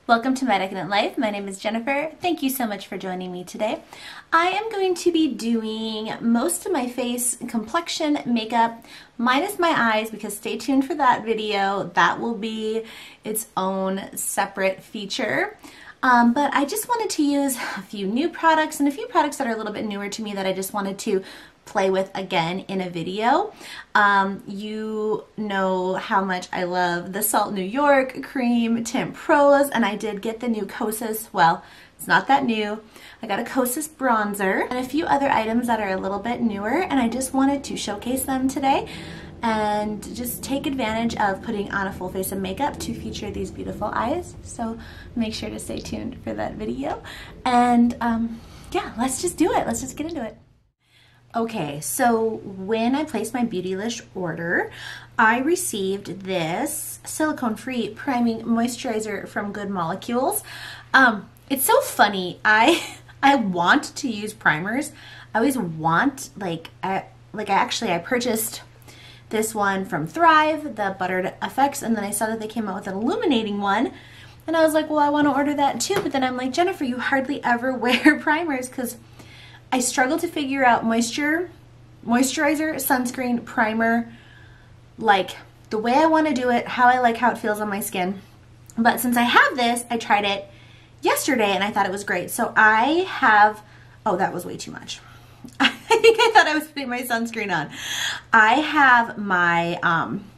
Welcome to My Decadent Life. My name is Jennifer. Thank you so much for joining me today. I am going to be doing most of my face complexion makeup minus my eyes because stay tuned for that video. That will be its own separate feature. But I just wanted to use a few new products and a few products that are a little bit newer to me that I just wanted to play with again in a video. You know how much I love the Salt New York Cream Tint Pros, and I did get the new Kosas. Well, it's not that new. I got a Kosas bronzer and a few other items that are a little bit newer, and I just wanted to showcase them today and just take advantage of putting on a full face of makeup to feature these beautiful eyes. So make sure to stay tuned for that video. And yeah, let's just do it. Let's just get into it. Okay, so when I placed my Beautylish order, I received this silicone-free priming moisturizer from Good Molecules. It's so funny. I want to use primers. I always want, I purchased this one from Thrive, the Buttered Effects, and then I saw that they came out with an illuminating one. And I was like, well, I want to order that too. But then I'm like, Jennifer, you hardly ever wear primers because I struggle to figure out moisturizer, sunscreen, primer, like the way I want to do it, how I like how it feels on my skin. But since I have this, I tried it yesterday and I thought it was great. So I have, oh, that was way too much. I think I thought I was putting my sunscreen on. I have my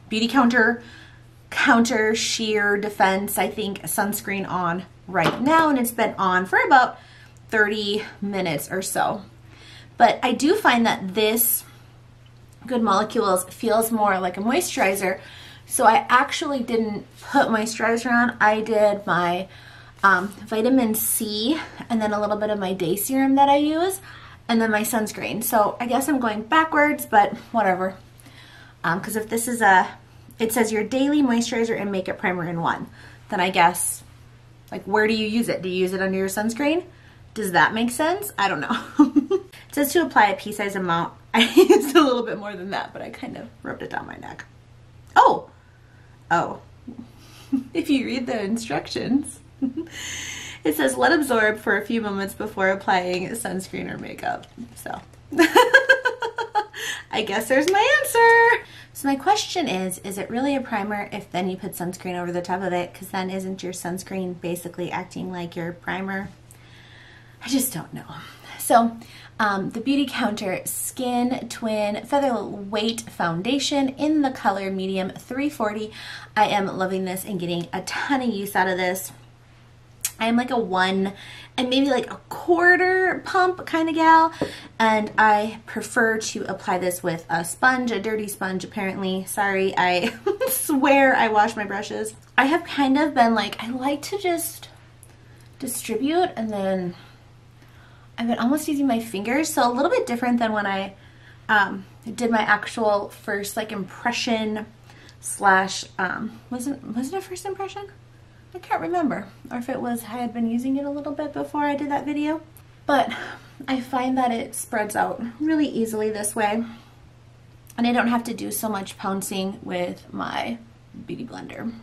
Beautycounter Sheer Defense, I think, sunscreen on right now, and it's been on for about 30 minutes or so. But I do find that this Good Molecules feels more like a moisturizer, so I actually didn't put moisturizer on. I did my vitamin C and then a little bit of my day serum that I use and then my sunscreen. So I guess I'm going backwards, but whatever. Because if this is it says your daily moisturizer and makeup primer in one, then I guess, like, where do you use it? Do you use it under your sunscreen? Does that make sense? I don't know. It says to apply a pea-sized amount. I used a little bit more than that, but I kind of rubbed it down my neck. Oh. If you read the instructions, it says let absorb for a few moments before applying sunscreen or makeup. So I guess there's my answer. So my question is it really a primer if then you put sunscreen over the top of it? Because then isn't your sunscreen basically acting like your primer? I just don't know. So the Beautycounter Skin Twin Featherweight Foundation in the color medium 340. I am loving this and getting a ton of use out of this. I am like a 1 and maybe like a quarter pump kind of gal, and I prefer to apply this with a sponge, a dirty sponge apparently. Sorry, I swear I wash my brushes. I have kind of been like, I like to just distribute, and then I've been almost using my fingers, so a little bit different than when I did my actual first like impression slash, was it a first impression? I can't remember, or if it was I had been using it a little bit before I did that video. But I find that it spreads out really easily this way, and I don't have to do so much pouncing with my beauty blender.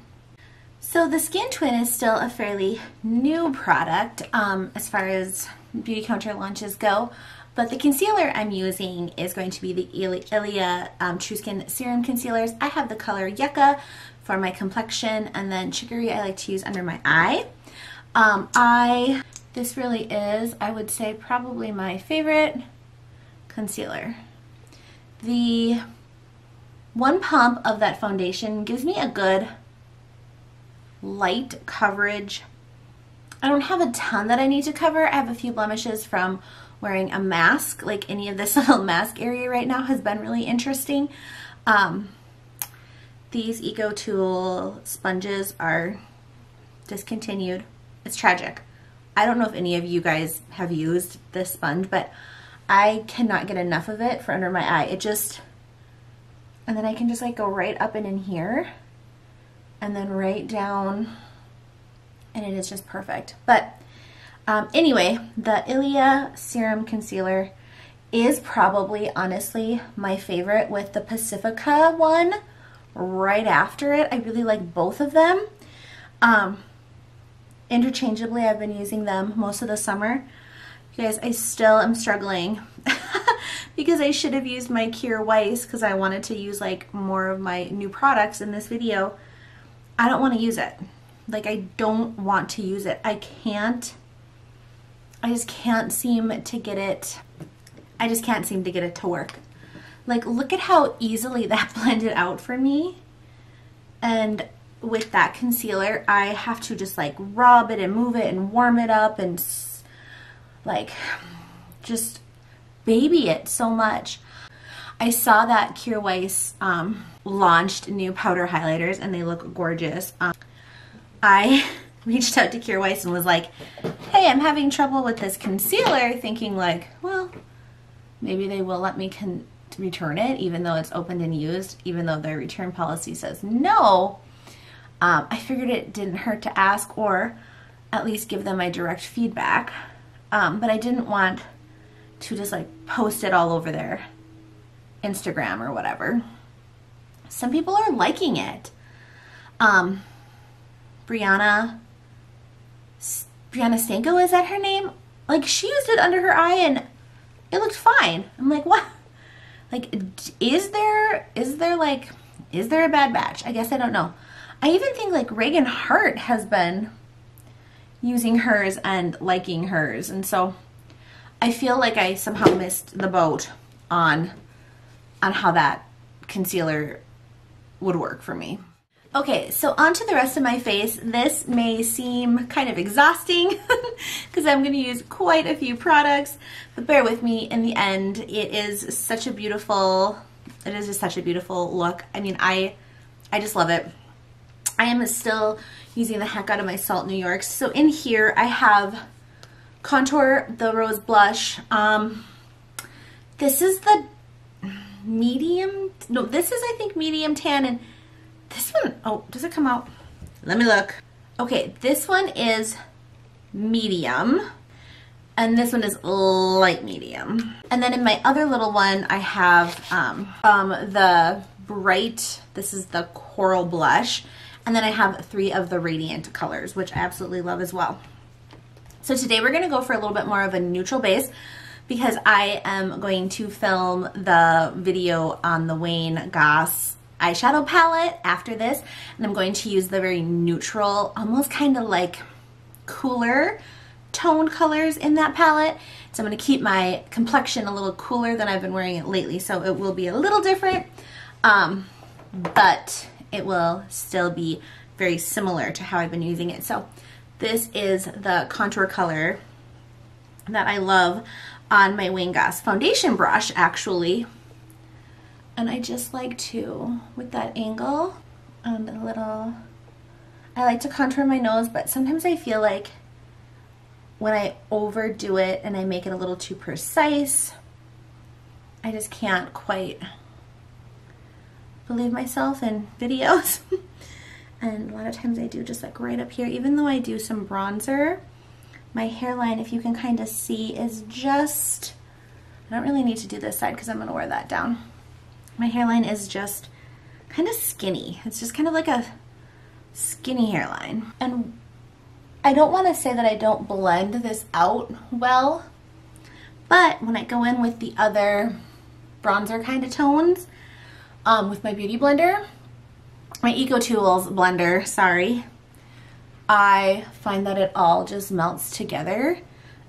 So the Skin Twin is still a fairly new product as far as Beautycounter launches go, but the concealer I'm using is going to be the Ilia True Skin Serum Concealers. I have the color Yuca for my complexion, and then Chicory I like to use under my eye. This really is, I would say, probably my favorite concealer. The one pump of that foundation gives me a good light coverage. I don't have a ton that I need to cover. I have a few blemishes from wearing a mask. Like any of this little mask area right now has been really interesting. These Eco Tool sponges are discontinued. It's tragic. I don't know if any of you guys have used this sponge, but I cannot get enough of it for under my eye. It just, and then I can just like go right up and in here and then right down, and it is just perfect. But anyway, the Ilia Serum Concealer is probably, honestly, my favorite, with the Pacifica one right after it. I really like both of them. interchangeably. I've been using them most of the summer. You guys, I still am struggling because I should have used my Cure Weiss because I wanted to use like more of my new products in this video. I don't want to use it. Like, I don't want to use it. I just can't seem to get it. I just can't seem to get it to work. Like, look at how easily that blended out for me. And with that concealer, I have to just like rub it and move it and warm it up and like just baby it so much. I saw that Cure Weiss launched new powder highlighters and they look gorgeous. I reached out to Cure Weiss and was like, hey, I'm having trouble with this concealer, thinking like, well, maybe they will let me return it even though it's opened and used, even though their return policy says no. I figured it didn't hurt to ask or at least give them my direct feedback. But I didn't want to just like post it all over their Instagram or whatever. Some people are liking it. Brianna Stanko, is that her name? Like, she used it under her eye and it looked fine. I'm like, what? Like, is there a bad batch? I guess I don't know. I even think like Reagan Hart has been using hers and liking hers, and so I feel like I somehow missed the boat on how that concealer would work for me. Okay, so on to the rest of my face. This may seem kind of exhausting because I'm going to use quite a few products, but bear with me. In the end, it is just such a beautiful look. I mean, I just love it. I am still using the heck out of my Salt New York. So in here I have Contour, the Rose Blush. This is the medium, no, this is I think medium tan, and this one, oh, does it come out? Let me look. Okay, this one is medium, and this one is light medium. And then in my other little one, I have the bright, this is the Coral Blush, and then I have 3 of the Radiant colors, which I absolutely love as well. So today we're gonna go for a little bit more of a neutral base because I am going to film the video on the Wayne Goss eyeshadow palette after this, and I'm going to use the very neutral, almost kind of like cooler toned colors in that palette. So I'm going to keep my complexion a little cooler than I've been wearing it lately, so it will be a little different, but it will still be very similar to how I've been using it. So this is the contour color that I love on my Wayne Goss foundation brush, actually. And I just like to, with that angle and a little, I like to contour my nose, but sometimes I feel like when I overdo it and I make it a little too precise, I just can't quite believe myself in videos. And a lot of times I do just like right up here, even though I do some bronzer, my hairline, if you can kind of see, is just, I don't really need to do this side because I'm going to wear that down. My hairline is just kind of skinny. It's just kind of like a skinny hairline. And I don't want to say that I don't blend this out well, but when I go in with the other bronzer kind of tones, with my Beauty Blender, my Eco Tools blender, sorry, I find that it all just melts together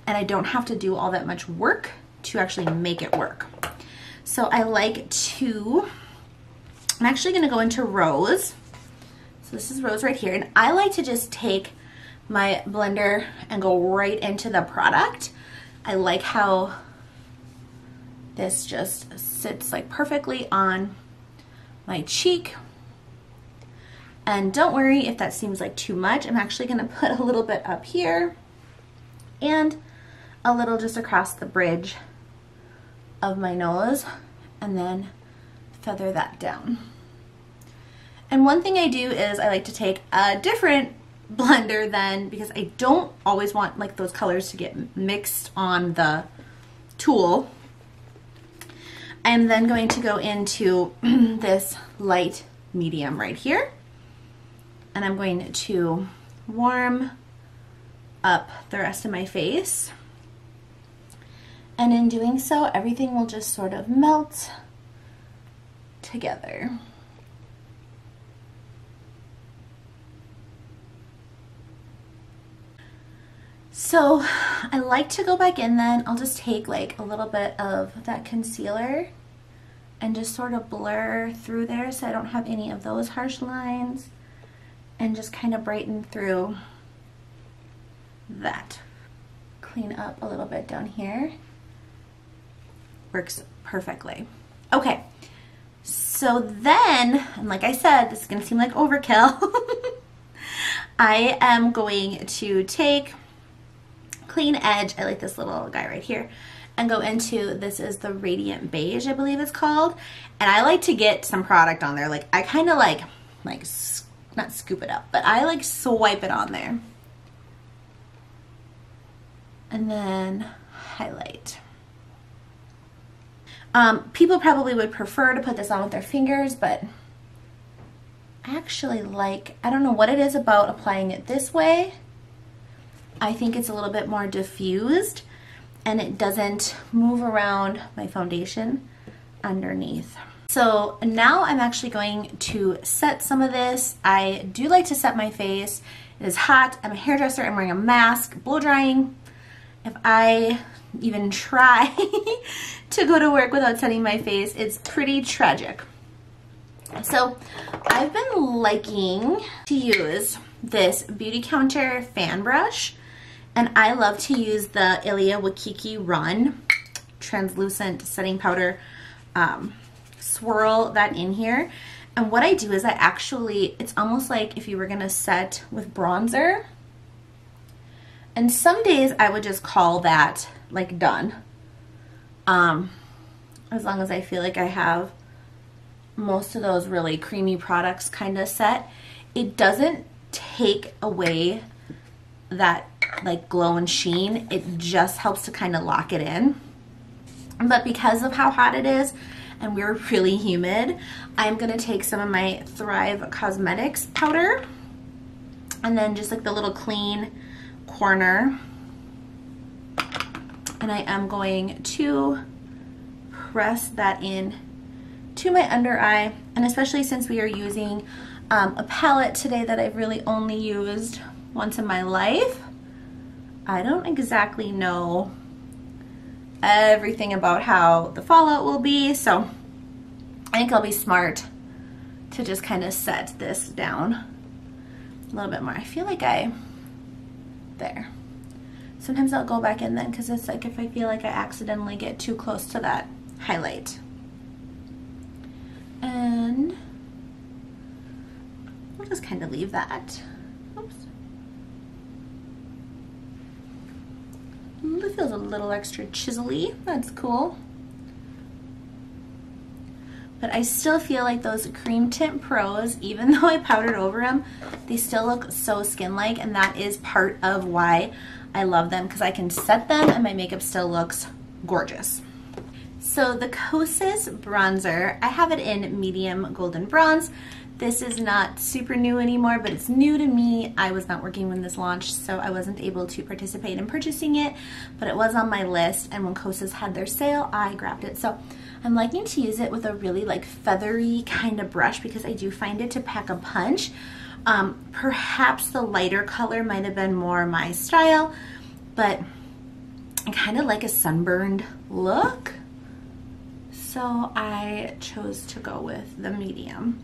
and I don't have to do all that much work to actually make it work. So I like to, I'm actually going to go into Rose. So this is Rose right here, and I like to just take my blender and go right into the product. I like how this just sits like perfectly on my cheek. And don't worry if that seems like too much. I'm actually going to put a little bit up here and a little just across the bridge of my nose, and then feather that down. And one thing I do is I like to take a different blender then, because I don't always want like those colors to get mixed on the tool. I'm then going to go into this light medium right here, and I'm going to warm up the rest of my face. And in doing so, everything will just sort of melt together. So I like to go back in then. I'll just take like a little bit of that concealer and just sort of blur through there so I don't have any of those harsh lines, and just kind of brighten through that. Clean up a little bit down here. Works perfectly. Okay, so then, and like I said, this is gonna seem like overkill. I am going to take Clean Edge, I like this little guy right here, and go into, this is the Radiant Beige, I believe it's called, and I like to get some product on there. Like, I kind of like not scoop it up, but I like swipe it on there. And then highlight. People probably would prefer to put this on with their fingers, but I actually like, I don't know what it is about applying it this way. I think it's a little bit more diffused and it doesn't move around my foundation underneath. So now I'm actually going to set some of this. I do like to set my face. It is hot. I'm a hairdresser. I'm wearing a mask, blow drying. If I even try to go to work without setting my face, it's pretty tragic. So I've been liking to use this Beautycounter fan brush, and I love to use the Ilia Waikiki Run translucent setting powder, swirl that in here. And what I do is I actually, it's almost like if you were gonna set with bronzer, and some days I would just call that like done. As long as I feel like I have most of those really creamy products kind of set. It doesn't take away that like glow and sheen. It just helps to kind of lock it in. But because of how hot it is and we're really humid, I'm gonna take some of my Thrive Causemetics powder and then just like the little clean corner, and I am going to press that in to my under eye. And especially since we are using a palette today that I've really only used once in my life, I don't exactly know everything about how the fallout will be, so I think I'll be smart to just kind of set this down a little bit more. I feel like there. Sometimes I'll go back in then because it's like if I feel like I accidentally get too close to that highlight. And we'll just kind of leave that. Oops. It feels a little extra chiselly. That's cool. But I still feel like those Cream Tint Pros, even though I powdered over them, they still look so skin-like, and that is part of why I love them, because I can set them and my makeup still looks gorgeous. So the Kosas bronzer, I have it in medium golden bronze. This is not super new anymore, but it's new to me. I was not working when this launched, so I wasn't able to participate in purchasing it, but it was on my list, and when Kosas had their sale, I grabbed it. So I'm liking to use it with a really like feathery kind of brush because I do find it to pack a punch. Perhaps the lighter color might have been more my style, but I kind of like a sunburned look. So I chose to go with the medium.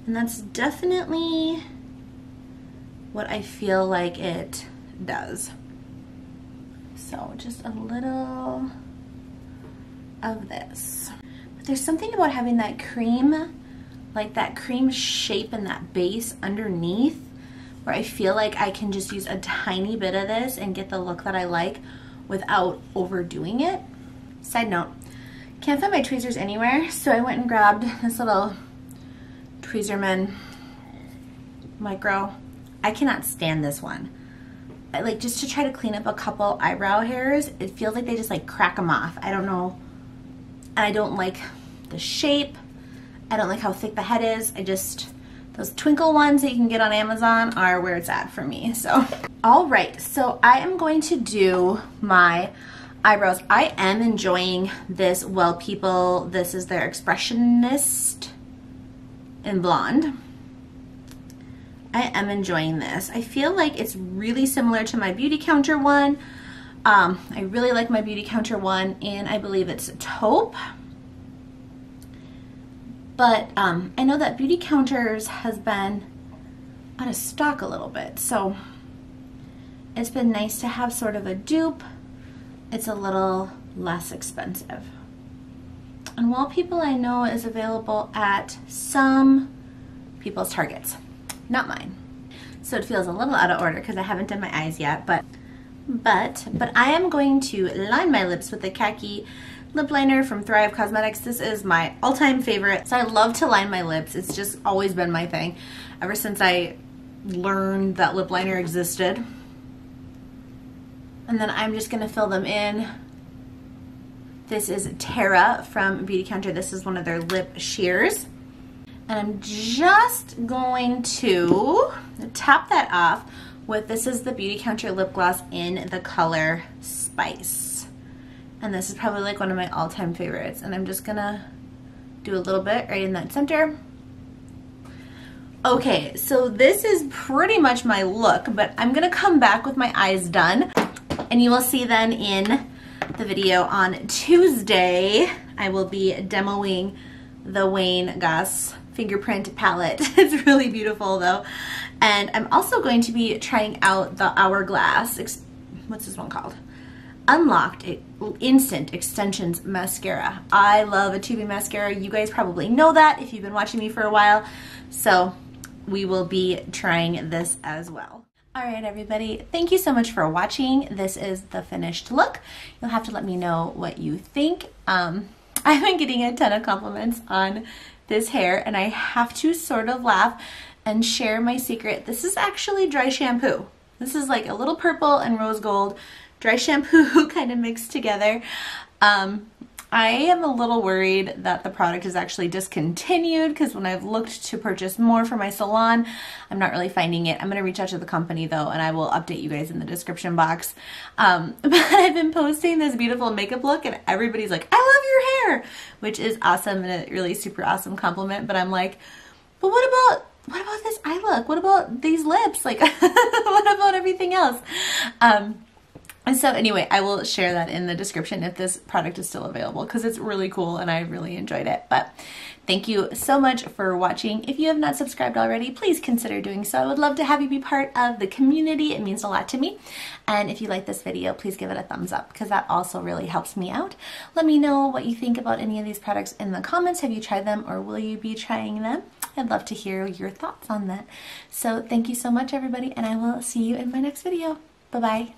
And that's definitely what I feel like it does. So just a little of this. But there's something about having that cream, like that cream shape and that base underneath, where I feel like I can just use a tiny bit of this and get the look that I like without overdoing it. Side note, can't find my tweezers anywhere, so I went and grabbed this little Tweezerman Micro. I cannot stand this one. Like, just to try to clean up a couple eyebrow hairs, it feels like they just like crack them off. I don't know. And I don't like the shape. I don't like how thick the head is. The Those twinkle ones that you can get on Amazon are where it's at for me. So, all right, so I am going to do my eyebrows. I am enjoying this Well People. This is their Expressionist in Blonde. I am enjoying this. I feel like it's really similar to my Beautycounter one. I really like my Beautycounter one, and I believe it's taupe. But I know that Beautycounters has been out of stock a little bit, so it's been nice to have sort of a dupe. It's a little less expensive. And Well People I know is available at some people's Targets. Not mine. So it feels a little out of order because I haven't done my eyes yet, but I am going to line my lips with the Kackie lip liner from Thrive Causemetics. This is my all-time favorite. So I love to line my lips. It's just always been my thing ever since I learned that lip liner existed. And then I'm just gonna fill them in. This is Terra from Beautycounter. This is one of their lip sheers. And I'm just going to top that off with, this is the Beautycounter lip gloss in the color Spice. And this is probably like one of my all-time favorites. And I'm just gonna do a little bit right in that center. Okay, so this is pretty much my look, but I'm gonna come back with my eyes done. And you will see then in the video on Tuesday, I will be demoing the Wayne Goss fingerprint palette. It's really beautiful though. And I'm also going to be trying out the Hourglass, what's this one called? Unlocked Instant Extensions Mascara. I love a tubing mascara. You guys probably know that if you've been watching me for a while. So we will be trying this as well. All right, everybody, thank you so much for watching. This is the finished look. You'll have to let me know what you think. I've been getting a ton of compliments on this hair, and I have to sort of laugh and share my secret. This is actually dry shampoo. This is like a little purple and rose gold dry shampoo kind of mixed together. I am a little worried that the product is actually discontinued because when I've looked to purchase more for my salon, I'm not really finding it. I'm going to reach out to the company though, and I will update you guys in the description box. But I've been posting this beautiful makeup look and everybody's like, I love your hair, which is awesome and a really super awesome compliment. But I'm like, but what about this eye look? What about these lips? Like, what about everything else? And so anyway, I will share that in the description if this product is still available because it's really cool and I really enjoyed it. But thank you so much for watching. If you have not subscribed already, please consider doing so. I would love to have you be part of the community. It means a lot to me. And if you like this video, please give it a thumbs up because that also really helps me out. Let me know what you think about any of these products in the comments. Have you tried them or will you be trying them? I'd love to hear your thoughts on that. So thank you so much, everybody, and I will see you in my next video. Bye-bye.